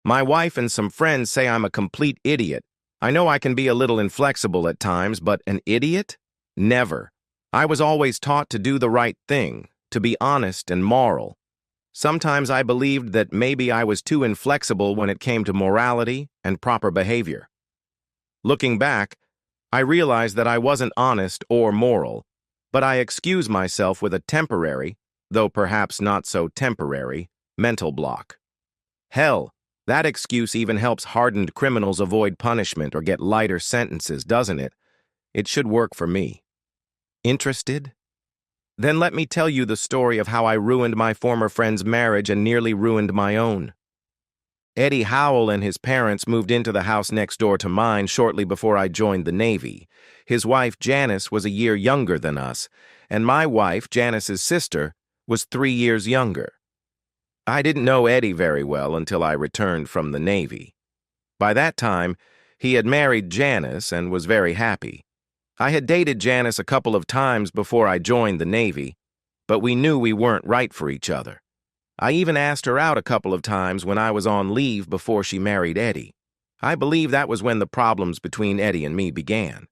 My wife and some friends say I'm a complete idiot. I know I can be a little inflexible at times, but an idiot? Never. I was always taught to do the right thing, to be honest and moral. Sometimes I believed that maybe I was too inflexible when it came to morality and proper behavior. Looking back, I realized that I wasn't honest or moral, but I excuse myself with a temporary, though perhaps not so temporary, mental block. Hell, that excuse even helps hardened criminals avoid punishment or get lighter sentences, doesn't it? It should work for me. Interested? Then let me tell you the story of how I ruined my former friend's marriage and nearly ruined my own. Eddie Howell and his parents moved into the house next door to mine shortly before I joined the Navy. His wife, Janice, was a year younger than us, and my wife, Janice's sister, was 3 years younger. I didn't know Eddie very well until I returned from the Navy. By that time, he had married Janice and was very happy. I had dated Janice a couple of times before I joined the Navy, but we knew we weren't right for each other. I even asked her out a couple of times when I was on leave before she married Eddie. I believe that was when the problems between Eddie and me began.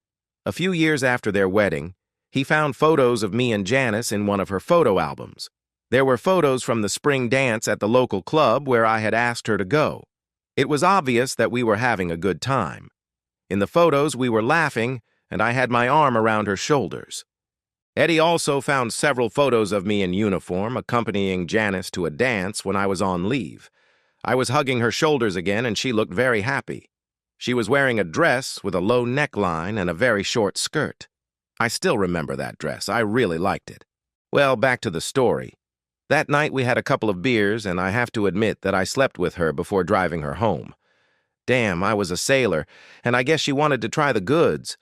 A few years after their wedding, he found photos of me and Janice in one of her photo albums. There were photos from the spring dance at the local club where I had asked her to go. It was obvious that we were having a good time. In the photos, we were laughing, and I had my arm around her shoulders. Eddie also found several photos of me in uniform accompanying Janice to a dance when I was on leave. I was hugging her shoulders again, and she looked very happy. She was wearing a dress with a low neckline and a very short skirt. I still remember that dress. I really liked it. Well, back to the story. That night we had a couple of beers, and I have to admit that I slept with her before driving her home. Damn, I was a sailor, and I guess she wanted to try the goods.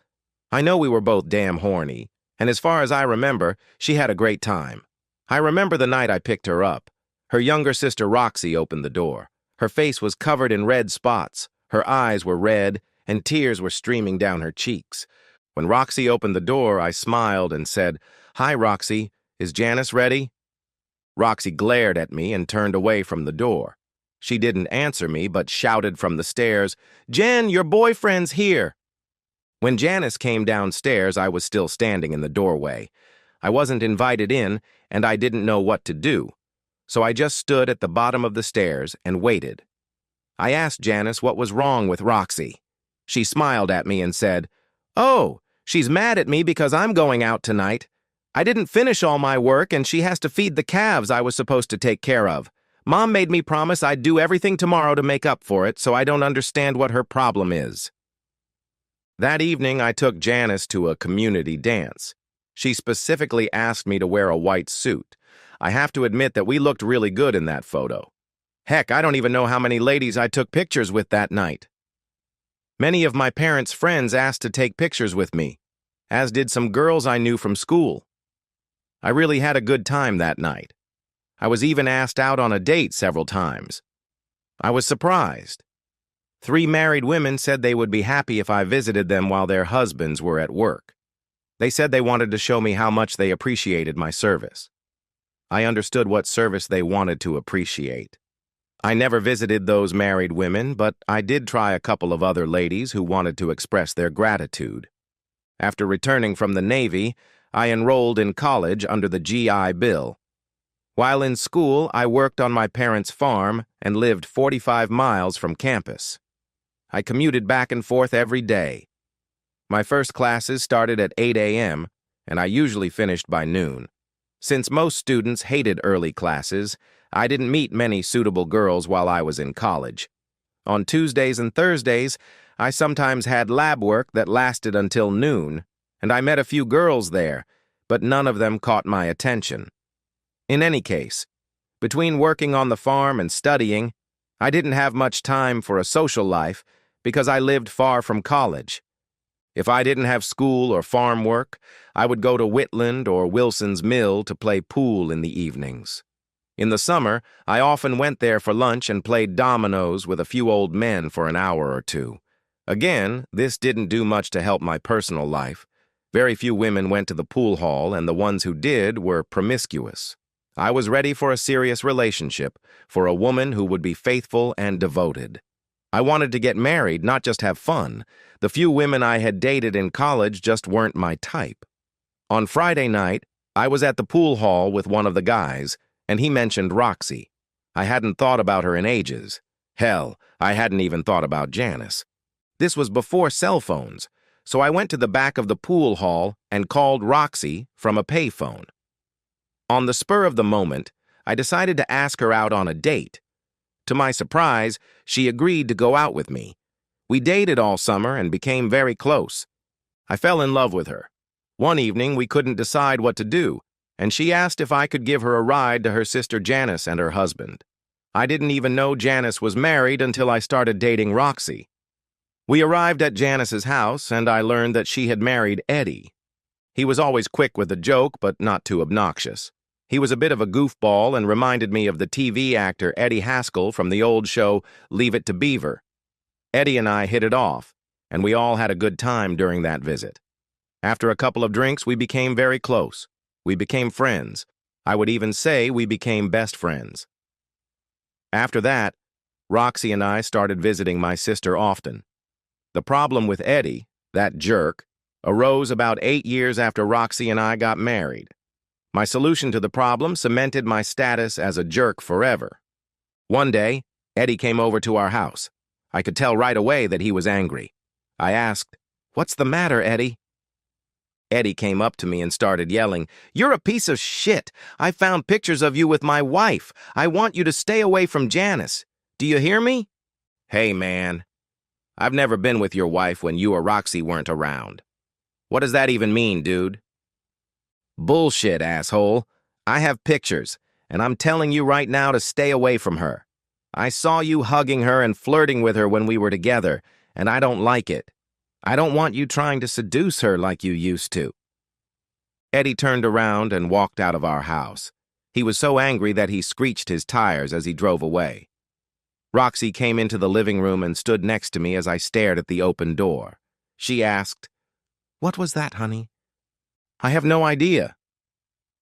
I know we were both damn horny, and as far as I remember, she had a great time. I remember the night I picked her up. Her younger sister Roxy opened the door. Her face was covered in red spots, her eyes were red, and tears were streaming down her cheeks. When Roxy opened the door, I smiled and said, "Hi, Roxy, is Janice ready?" Roxy glared at me and turned away from the door. She didn't answer me, but shouted from the stairs, "Jen, your boyfriend's here!" When Janice came downstairs, I was still standing in the doorway. I wasn't invited in, and I didn't know what to do, so I just stood at the bottom of the stairs and waited. I asked Janice what was wrong with Roxy. She smiled at me and said, "Oh, she's mad at me because I'm going out tonight. I didn't finish all my work, and she has to feed the calves I was supposed to take care of. Mom made me promise I'd do everything tomorrow to make up for it, so I don't understand what her problem is." That evening, I took Janice to a community dance. She specifically asked me to wear a white suit. I have to admit that we looked really good in that photo. Heck, I don't even know how many ladies I took pictures with that night. Many of my parents' friends asked to take pictures with me, as did some girls I knew from school. I really had a good time that night. I was even asked out on a date several times. I was surprised. 3 married women said they would be happy if I visited them while their husbands were at work. They said they wanted to show me how much they appreciated my service. I understood what service they wanted to appreciate. I never visited those married women, but I did try a couple of other ladies who wanted to express their gratitude. After returning from the Navy, I enrolled in college under the GI Bill. While in school, I worked on my parents' farm and lived 45 miles from campus. I commuted back and forth every day. My first classes started at 8 a.m., and I usually finished by noon. Since most students hated early classes, I didn't meet many suitable girls while I was in college. On Tuesdays and Thursdays, I sometimes had lab work that lasted until noon, and I met a few girls there, but none of them caught my attention. In any case, between working on the farm and studying, I didn't have much time for a social life because I lived far from college. If I didn't have school or farm work, I would go to Whitland or Wilson's Mill to play pool in the evenings. In the summer, I often went there for lunch and played dominoes with a few old men for an hour or two. Again, this didn't do much to help my personal life. Very few women went to the pool hall, and the ones who did were promiscuous. I was ready for a serious relationship, for a woman who would be faithful and devoted. I wanted to get married, not just have fun. The few women I had dated in college just weren't my type. On Friday night, I was at the pool hall with one of the guys, and he mentioned Roxy. I hadn't thought about her in ages. Hell, I hadn't even thought about Janice. This was before cell phones, so I went to the back of the pool hall and called Roxy from a payphone. On the spur of the moment, I decided to ask her out on a date. To my surprise, she agreed to go out with me. We dated all summer and became very close. I fell in love with her. One evening, we couldn't decide what to do, and she asked if I could give her a ride to her sister Janice and her husband. I didn't even know Janice was married until I started dating Roxy. We arrived at Janice's house, and I learned that she had married Eddie. He was always quick with a joke, but not too obnoxious. He was a bit of a goofball and reminded me of the TV actor Eddie Haskell from the old show Leave It to Beaver. Eddie and I hit it off, and we all had a good time during that visit. After a couple of drinks, we became very close. We became friends. I would even say we became best friends. After that, Roxy and I started visiting my sister often. The problem with Eddie, that jerk, arose about 8 years after Roxy and I got married. My solution to the problem cemented my status as a jerk forever. One day, Eddie came over to our house. I could tell right away that he was angry. I asked, "What's the matter, Eddie?" Eddie came up to me and started yelling, "You're a piece of shit. I found pictures of you with my wife. I want you to stay away from Janice. Do you hear me?" "Hey, man. I've never been with your wife when you or Roxy weren't around. What does that even mean, dude?" "Bullshit, asshole. I have pictures, and I'm telling you right now to stay away from her. I saw you hugging her and flirting with her when we were together, and I don't like it. I don't want you trying to seduce her like you used to." Eddie turned around and walked out of our house. He was so angry that he screeched his tires as he drove away. Roxy came into the living room and stood next to me as I stared at the open door. She asked, "What was that, honey?" "I have no idea.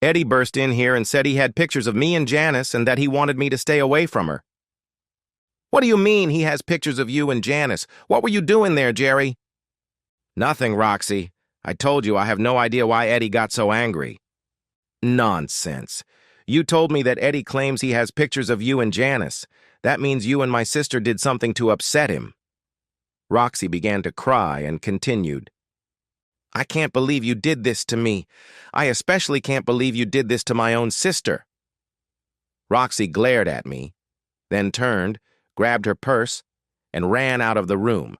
Eddie burst in here and said he had pictures of me and Janice and that he wanted me to stay away from her." "What do you mean he has pictures of you and Janice? What were you doing there, Jerry?" "Nothing, Roxy. I told you I have no idea why Eddie got so angry." "Nonsense. You told me that Eddie claims he has pictures of you and Janice. That means you and my sister did something to upset him." Roxy began to cry and continued, "I can't believe you did this to me. I especially can't believe you did this to my own sister." Roxy glared at me, then turned, grabbed her purse, and ran out of the room.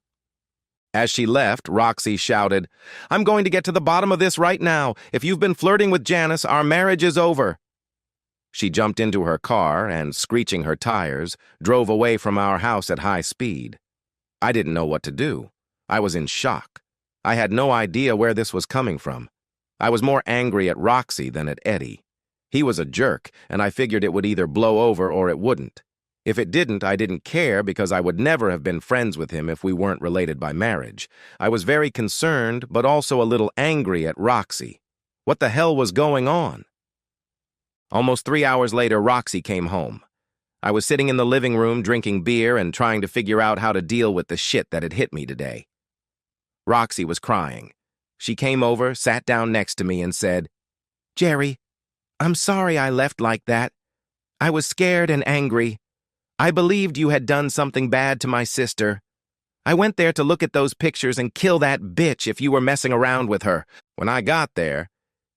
As she left, Roxy shouted, "I'm going to get to the bottom of this right now. If you've been flirting with Janice, our marriage is over." She jumped into her car and, screeching her tires, drove away from our house at high speed. I didn't know what to do. I was in shock. I had no idea where this was coming from. I was more angry at Roxy than at Eddie. He was a jerk, and I figured it would either blow over or it wouldn't. If it didn't, I didn't care because I would never have been friends with him if we weren't related by marriage. I was very concerned, but also a little angry at Roxy. What the hell was going on? Almost 3 hours later, Roxy came home. I was sitting in the living room drinking beer and trying to figure out how to deal with the shit that had hit me today. Roxy was crying. She came over, sat down next to me, and said, "Jerry, I'm sorry I left like that. I was scared and angry. I believed you had done something bad to my sister. I went there to look at those pictures and kill that bitch if you were messing around with her." When I got there,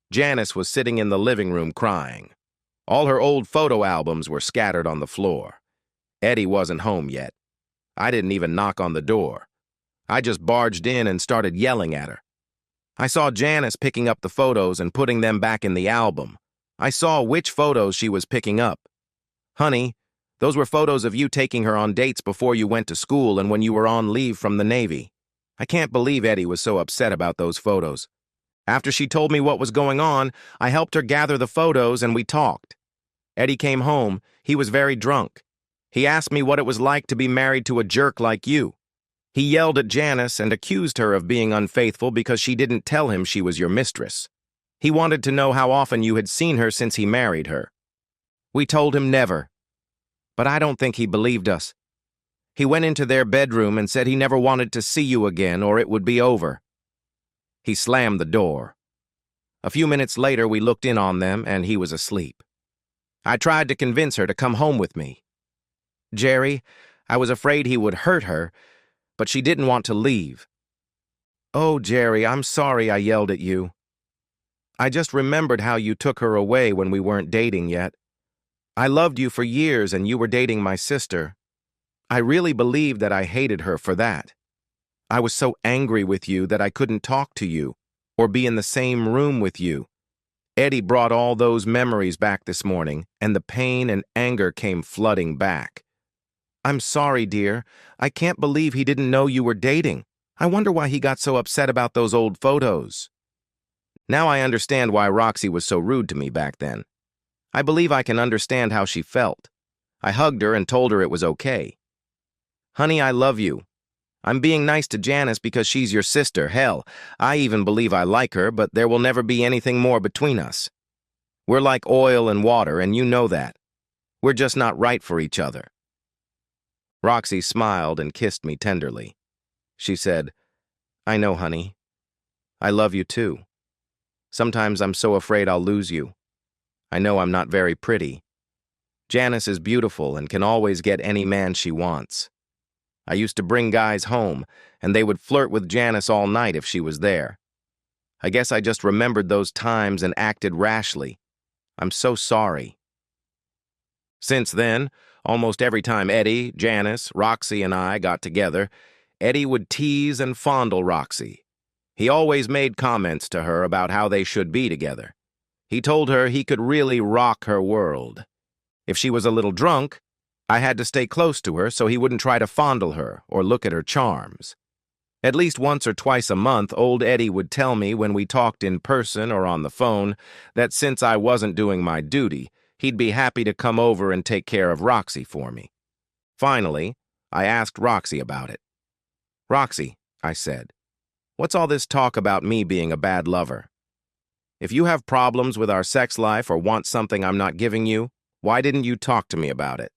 Janice was sitting in the living room crying. All her old photo albums were scattered on the floor. Eddie wasn't home yet. I didn't even knock on the door. I just barged in and started yelling at her. I saw Janice picking up the photos and putting them back in the album. I saw which photos she was picking up. "Honey, those were photos of you taking her on dates before you went to school and when you were on leave from the Navy." I can't believe Eddie was so upset about those photos. After she told me what was going on, I helped her gather the photos and we talked. Eddie came home. He was very drunk. He asked me what it was like to be married to a jerk like you. He yelled at Janice and accused her of being unfaithful because she didn't tell him she was your mistress. He wanted to know how often you had seen her since he married her. We told him never, but I don't think he believed us. He went into their bedroom and said he never wanted to see you again or it would be over. He slammed the door. A few minutes later, we looked in on them and he was asleep. I tried to convince her to come home with me. Jerry, I was afraid he would hurt her, but she didn't want to leave. Oh, Jerry, I'm sorry I yelled at you. I just remembered how you took her away when we weren't dating yet. I loved you for years and you were dating my sister. I really believed that I hated her for that. I was so angry with you that I couldn't talk to you or be in the same room with you. Eddie brought all those memories back this morning, and the pain and anger came flooding back. I'm sorry, dear. I can't believe he didn't know you were dating. I wonder why he got so upset about those old photos. Now I understand why Roxy was so rude to me back then. I believe I can understand how she felt. I hugged her and told her it was okay. Honey, I love you. I'm being nice to Janice because she's your sister. Hell, I even believe I like her, but there will never be anything more between us. We're like oil and water, and you know that. We're just not right for each other. Roxy smiled and kissed me tenderly. She said, I know, honey. I love you too. Sometimes I'm so afraid I'll lose you. I know I'm not very pretty. Janice is beautiful and can always get any man she wants. I used to bring guys home, and they would flirt with Janice all night if she was there. I guess I just remembered those times and acted rashly. I'm so sorry. Since then, almost every time Eddie, Janice, Roxy, and I got together, Eddie would tease and fondle Roxy. He always made comments to her about how they should be together. He told her he could really rock her world. If she was a little drunk, I had to stay close to her so he wouldn't try to fondle her or look at her charms. At least once or twice a month, old Eddie would tell me when we talked in person or on the phone that since I wasn't doing my duty, he'd be happy to come over and take care of Roxy for me. Finally, I asked Roxy about it. Roxy, I said, what's all this talk about me being a bad lover? If you have problems with our sex life or want something I'm not giving you, why didn't you talk to me about it?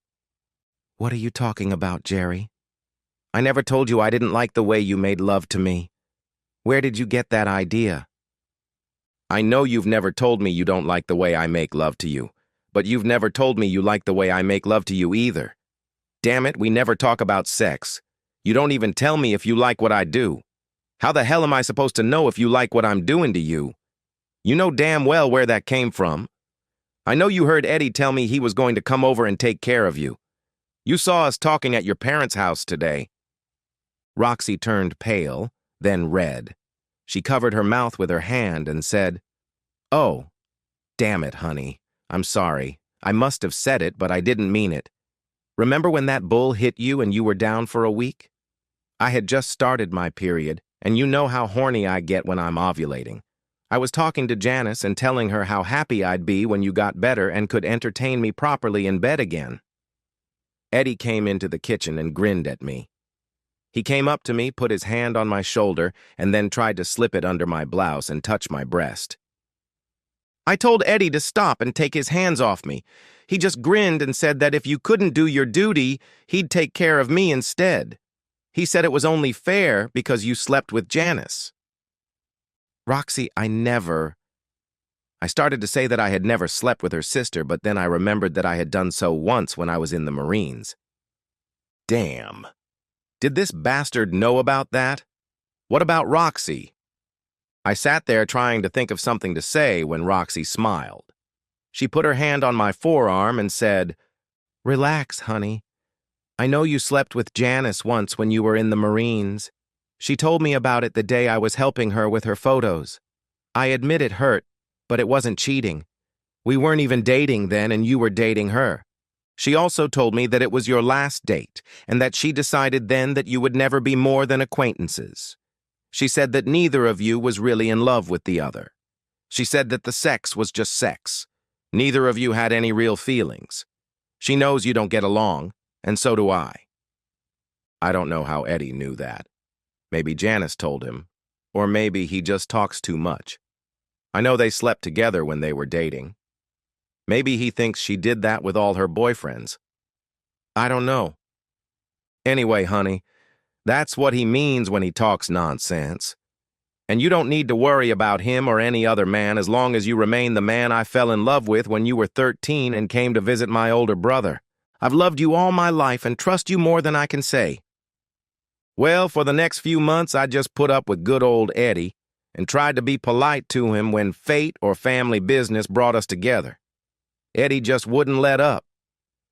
What are you talking about, Jerry? I never told you I didn't like the way you made love to me. Where did you get that idea? I know you've never told me you don't like the way I make love to you, but you've never told me you like the way I make love to you either. Damn it, we never talk about sex. You don't even tell me if you like what I do. How the hell am I supposed to know if you like what I'm doing to you? You know damn well where that came from. I know you heard Eddie tell me he was going to come over and take care of you. You saw us talking at your parents' house today. Roxy turned pale, then red. She covered her mouth with her hand and said, Oh, damn it, honey. I'm sorry. I must have said it, but I didn't mean it. Remember when that bull hit you and you were down for a week? I had just started my period, and you know how horny I get when I'm ovulating. I was talking to Janice and telling her how happy I'd be when you got better and could entertain me properly in bed again. Eddie came into the kitchen and grinned at me. He came up to me, put his hand on my shoulder, and then tried to slip it under my blouse and touch my breast. I told Eddie to stop and take his hands off me. He just grinned and said that if you couldn't do your duty, he'd take care of me instead. He said it was only fair because you slept with Janice. Roxy, I started to say that I had never slept with her sister, but then I remembered that I had done so once when I was in the Marines. Damn. Did this bastard know about that? What about Roxy? I sat there trying to think of something to say when Roxy smiled. She put her hand on my forearm and said, Relax, honey. I know you slept with Janice once when you were in the Marines. She told me about it the day I was helping her with her photos. I admit it hurt, but it wasn't cheating. We weren't even dating then, and you were dating her. She also told me that it was your last date, and that she decided then that you would never be more than acquaintances. She said that neither of you was really in love with the other. She said that the sex was just sex. Neither of you had any real feelings. She knows you don't get along, and so do I. I don't know how Eddie knew that. Maybe Janice told him, or maybe he just talks too much. I know they slept together when they were dating. Maybe he thinks she did that with all her boyfriends. I don't know. Anyway, honey, that's what he means when he talks nonsense. And you don't need to worry about him or any other man as long as you remain the man I fell in love with when you were 13 and came to visit my older brother. I've loved you all my life and trust you more than I can say. Well, for the next few months, I just put up with good old Eddie and tried to be polite to him when fate or family business brought us together. Eddie just wouldn't let up.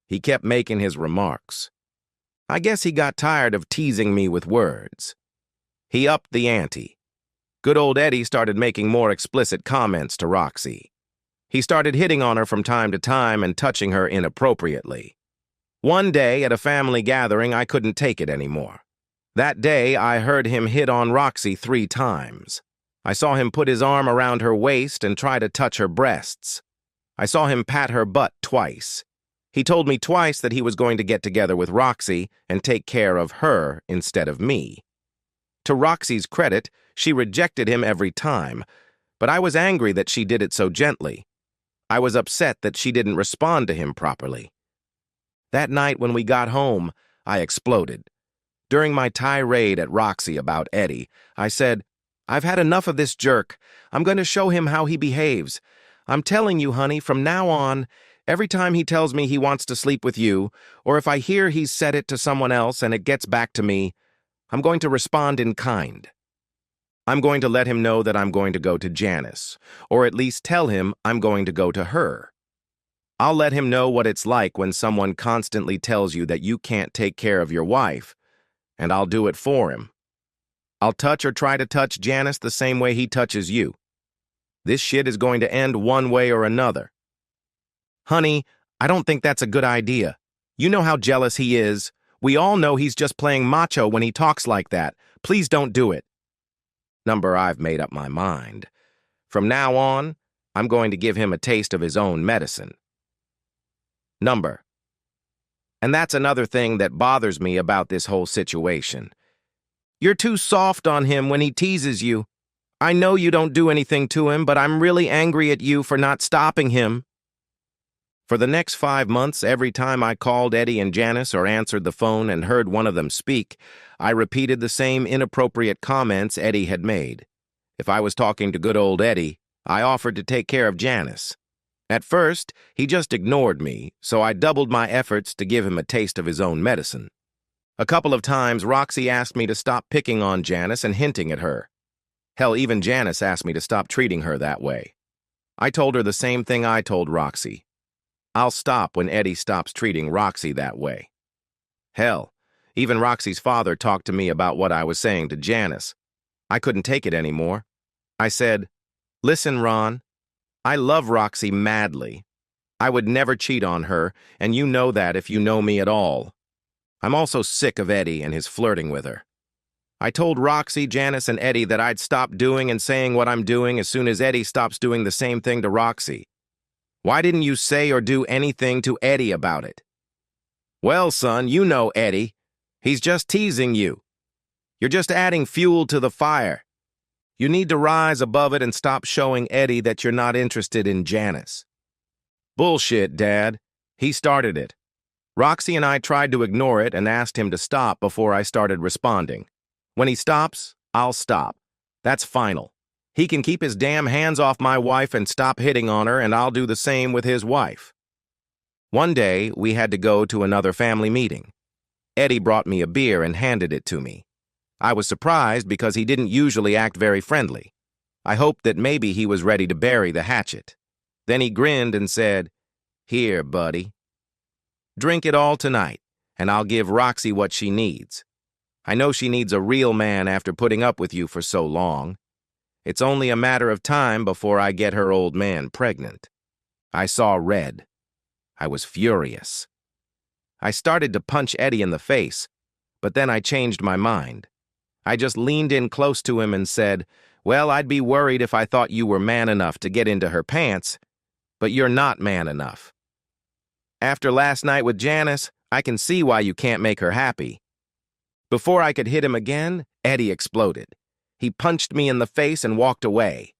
He kept making his remarks. I guess he got tired of teasing me with words. He upped the ante. Good old Eddie started making more explicit comments to Roxy. He started hitting on her from time to time and touching her inappropriately. One day at a family gathering, I couldn't take it anymore. That day, I heard him hit on Roxy 3 times. I saw him put his arm around her waist and try to touch her breasts. I saw him pat her butt twice. He told me twice that he was going to get together with Roxy and take care of her instead of me. To Roxy's credit, she rejected him every time, but I was angry that she did it so gently. I was upset that she didn't respond to him properly. That night when we got home, I exploded. During my tirade at Roxy about Eddie, I said, "I've had enough of this jerk. I'm going to show him how he behaves. I'm telling you, honey, from now on, every time he tells me he wants to sleep with you, or if I hear he's said it to someone else and it gets back to me, I'm going to respond in kind. I'm going to let him know that I'm going to go to Janice, or at least tell him I'm going to go to her. I'll let him know what it's like when someone constantly tells you that you can't take care of your wife, and I'll do it for him. I'll touch or try to touch Janice the same way he touches you. This shit is going to end one way or another." "Honey, I don't think that's a good idea. You know how jealous he is. We all know he's just playing macho when he talks like that. Please don't do it." Number, I've made up my mind. From now on, I'm going to give him a taste of his own medicine. Number. And that's another thing that bothers me about this whole situation. You're too soft on him when he teases you. I know you don't do anything to him, but I'm really angry at you for not stopping him. For the next 5 months, every time I called Eddie and Janice or answered the phone and heard one of them speak, I repeated the same inappropriate comments Eddie had made. If I was talking to good old Eddie, I offered to take care of Janice. At first, he just ignored me, so I doubled my efforts to give him a taste of his own medicine. A couple of times, Roxy asked me to stop picking on Janice and hinting at her. Hell, even Janice asked me to stop treating her that way. I told her the same thing I told Roxy. I'll stop when Eddie stops treating Roxy that way. Hell, even Roxy's father talked to me about what I was saying to Janice. I couldn't take it anymore. I said, "Listen, Ron, I love Roxy madly. I would never cheat on her, and you know that if you know me at all. I'm also sick of Eddie and his flirting with her. I told Roxy, Janice, and Eddie that I'd stop doing and saying what I'm doing as soon as Eddie stops doing the same thing to Roxy. Why didn't you say or do anything to Eddie about it?" "Well, son, you know Eddie. He's just teasing you. You're just adding fuel to the fire. You need to rise above it and stop showing Eddie that you're not interested in Janice." "Bullshit, Dad. He started it. Roxy and I tried to ignore it and asked him to stop before I started responding. When he stops, I'll stop. That's final. He can keep his damn hands off my wife and stop hitting on her, and I'll do the same with his wife." One day, we had to go to another family meeting. Eddie brought me a beer and handed it to me. I was surprised because he didn't usually act very friendly. I hoped that maybe he was ready to bury the hatchet. Then he grinned and said, "Here, buddy. Drink it all tonight, and I'll give Roxy what she needs. I know she needs a real man after putting up with you for so long. It's only a matter of time before I get her old man pregnant." I saw red. I was furious. I started to punch Eddie in the face, but then I changed my mind. I just leaned in close to him and said, "Well, I'd be worried if I thought you were man enough to get into her pants, but you're not man enough. After last night with Janice, I can see why you can't make her happy." Before I could hit him again, Eddie exploded. He punched me in the face and walked away.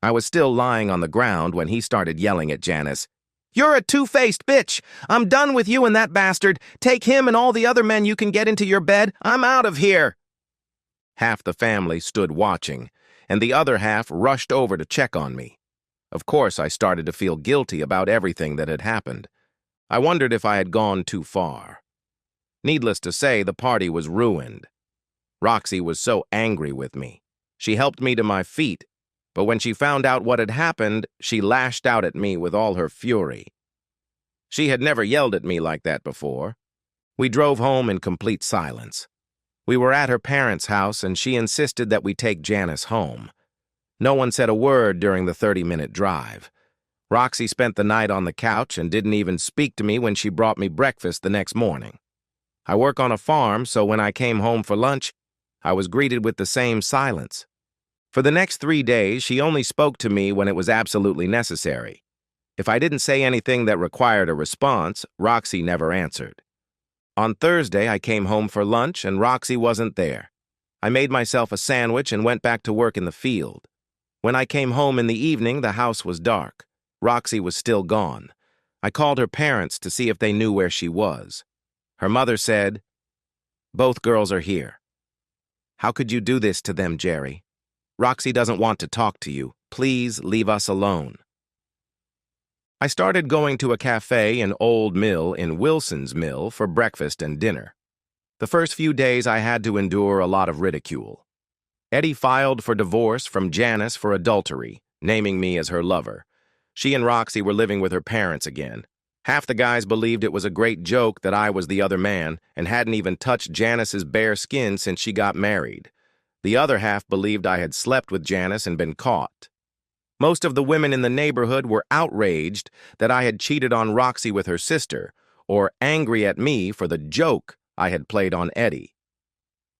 I was still lying on the ground when he started yelling at Janice, You're a two-faced bitch. I'm done with you and that bastard. Take him and all the other men you can get into your bed. I'm out of here. Half the family stood watching, and the other half rushed over to check on me. Of course, I started to feel guilty about everything that had happened. I wondered if I had gone too far. Needless to say, the party was ruined. Roxy was so angry with me. She helped me to my feet, but when she found out what had happened, she lashed out at me with all her fury. She had never yelled at me like that before. We drove home in complete silence. We were at her parents' house, and she insisted that we take Janice home. No one said a word during the 30-minute drive. Roxy spent the night on the couch and didn't even speak to me when she brought me breakfast the next morning. I work on a farm, so when I came home for lunch, I was greeted with the same silence. For the next 3 days, she only spoke to me when it was absolutely necessary. If I didn't say anything that required a response, Roxy never answered. On Thursday, I came home for lunch, and Roxy wasn't there. I made myself a sandwich and went back to work in the field. When I came home in the evening, the house was dark. Roxy was still gone. I called her parents to see if they knew where she was. Her mother said, "Both girls are here." "How could you do this to them, Jerry? Roxy doesn't want to talk to you. Please leave us alone." I started going to a cafe in Old Mill in Wilson's Mill for breakfast and dinner. The first few days I had to endure a lot of ridicule. Eddie filed for divorce from Janice for adultery, naming me as her lover. She and Roxy were living with her parents again. Half the guys believed it was a great joke that I was the other man and hadn't even touched Janice's bare skin since she got married. The other half believed I had slept with Janice and been caught. Most of the women in the neighborhood were outraged that I had cheated on Roxy with her sister, or angry at me for the joke I had played on Eddie.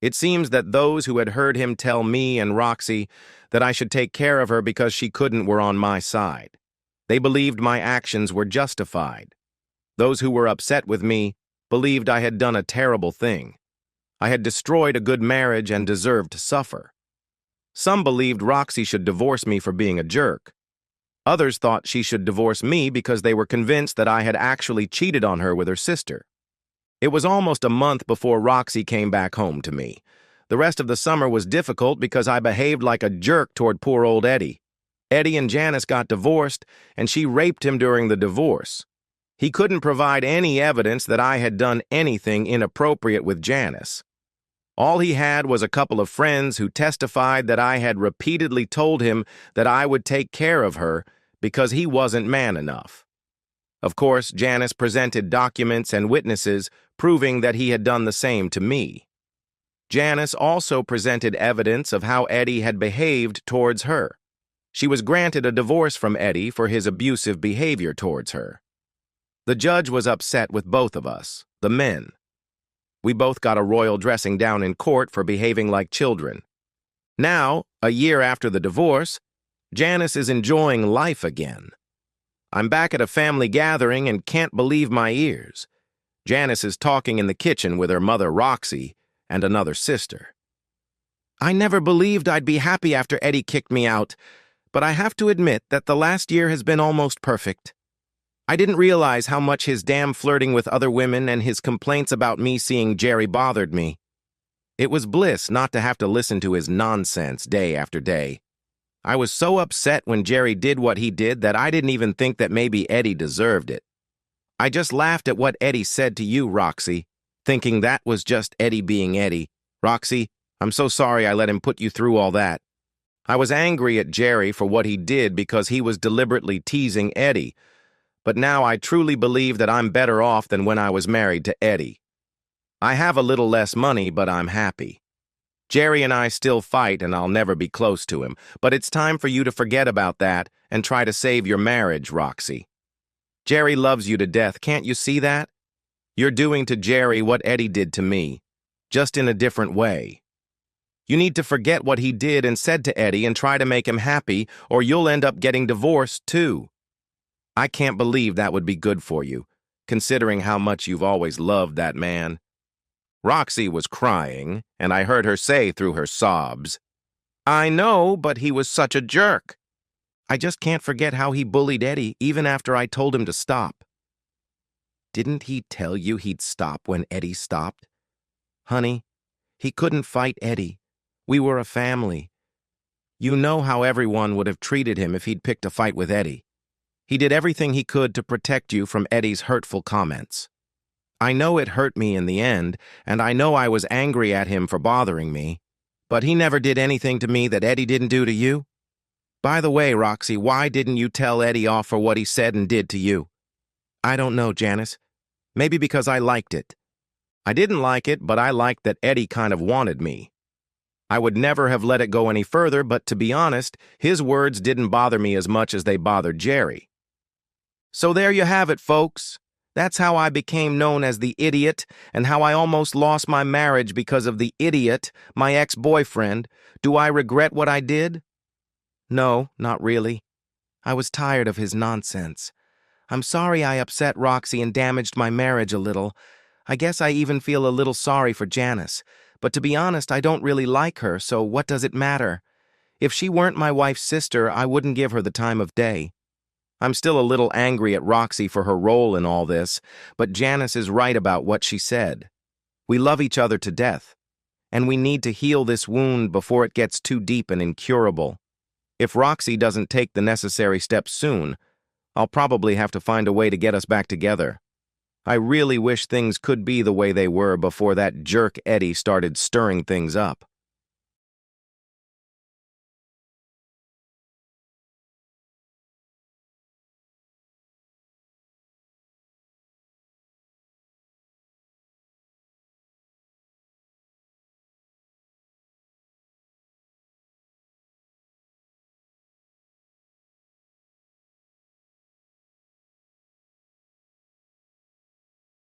It seems that those who had heard him tell me and Roxy that I should take care of her because she couldn't were on my side. They believed my actions were justified. Those who were upset with me believed I had done a terrible thing. I had destroyed a good marriage and deserved to suffer. Some believed Roxy should divorce me for being a jerk. Others thought she should divorce me because they were convinced that I had actually cheated on her with her sister. It was almost a month before Roxy came back home to me. The rest of the summer was difficult because I behaved like a jerk toward poor old Eddie. Eddie and Janice got divorced, and she raped him during the divorce. He couldn't provide any evidence that I had done anything inappropriate with Janice. All he had was a couple of friends who testified that I had repeatedly told him that I would take care of her because he wasn't man enough. Of course, Janice presented documents and witnesses proving that he had done the same to me. Janice also presented evidence of how Eddie had behaved towards her. She was granted a divorce from Eddie for his abusive behavior towards her. The judge was upset with both of us, the men. We both got a royal dressing down in court for behaving like children. Now, a year after the divorce, Janice is enjoying life again. I'm back at a family gathering and can't believe my ears. Janice is talking in the kitchen with her mother Roxy and another sister. "I never believed I'd be happy after Eddie kicked me out, but I have to admit that the last year has been almost perfect. I didn't realize how much his damn flirting with other women and his complaints about me seeing Jerry bothered me. It was bliss not to have to listen to his nonsense day after day. I was so upset when Jerry did what he did that I didn't even think that maybe Eddie deserved it. I just laughed at what Eddie said to you, Roxy, thinking that was just Eddie being Eddie. Roxy, I'm so sorry I let him put you through all that. I was angry at Jerry for what he did because he was deliberately teasing Eddie, but now I truly believe that I'm better off than when I was married to Eddie. I have a little less money, but I'm happy. Jerry and I still fight, and I'll never be close to him, but it's time for you to forget about that and try to save your marriage, Roxy. Jerry loves you to death, can't you see that? You're doing to Jerry what Eddie did to me, just in a different way. You need to forget what he did and said to Eddie and try to make him happy, or you'll end up getting divorced, too. I can't believe that would be good for you, considering how much you've always loved that man." Roxy was crying, and I heard her say through her sobs, "I know, but he was such a jerk." I just can't forget how he bullied Eddie even after I told him to stop. Didn't he tell you he'd stop when Eddie stopped? Honey, he couldn't fight Eddie. We were a family. You know how everyone would have treated him if he'd picked a fight with Eddie. He did everything he could to protect you from Eddie's hurtful comments. I know it hurt me in the end, and I know I was angry at him for bothering me, but he never did anything to me that Eddie didn't do to you. By the way, Roxy, why didn't you tell Eddie off for what he said and did to you? I don't know, Janice. Maybe because I liked it. I didn't like it, but I liked that Eddie kind of wanted me. I would never have let it go any further, but to be honest, his words didn't bother me as much as they bothered Jerry. So there you have it, folks. That's how I became known as the idiot, and how I almost lost my marriage because of the idiot, my ex-boyfriend. Do I regret what I did? No, not really. I was tired of his nonsense. I'm sorry I upset Roxy and damaged my marriage a little. I guess I even feel a little sorry for Janice. But to be honest, I don't really like her, so what does it matter? If she weren't my wife's sister, I wouldn't give her the time of day. I'm still a little angry at Roxy for her role in all this, but Janice is right about what she said. We love each other to death, and we need to heal this wound before it gets too deep and incurable. If Roxy doesn't take the necessary steps soon, I'll probably have to find a way to get us back together. I really wish things could be the way they were before that jerk Eddie started stirring things up.